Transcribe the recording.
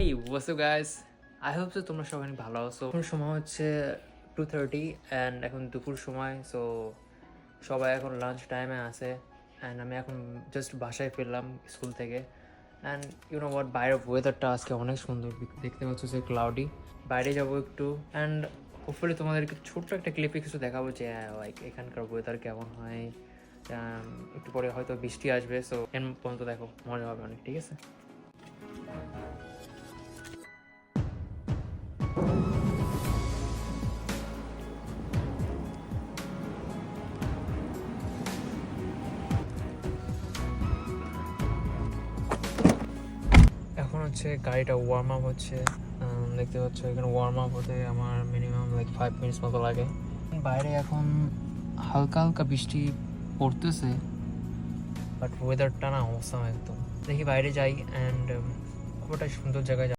Hey, what's up guys? I hope so তোমরা সবাই অনেক ভালো আছো। এখন সময় হচ্ছে 2:30 অ্যান্ড এখন দুপুর সময়, সো সবাই এখন লাঞ্চ টাইমে আছে অ্যান্ড আমি এখন জাস্ট বাসায় ফিরলাম স্কুল থেকে। অ্যান্ড ইউ নো হোয়াট, বাইরের ওয়েদারটা আজকে অনেক সুন্দর, দেখতে পাচ্ছ যে ক্লাউডি। বাইরে যাবো একটু অ্যান্ড হোপফুলি তোমাদেরকে ছোট্ট একটা ক্লিপে কিছু দেখাবো যে লাইক এখানকার ওয়েদার কেমন হয়। একটু পরে হয়তো বৃষ্টি আসবে, সো এর পর্যন্ত দেখো, মজা হবে অনেক, ঠিক আছে? এখন হচ্ছে গাড়িটা ওয়ার্ম আপ হচ্ছে, দেখতে পাচ্ছ এখানে ওয়ার্ম আপ হতে আমার মিনিমাম লাইক 5 মিনিটস মতো লাগে। বাইরে এখন হালকা হালকা বৃষ্টি পড়তেছে, বাট ওয়েদারটা না অসাম একদম। দেখি বাইরে যাই অ্যান্ড খুব একটা সুন্দর জায়গায়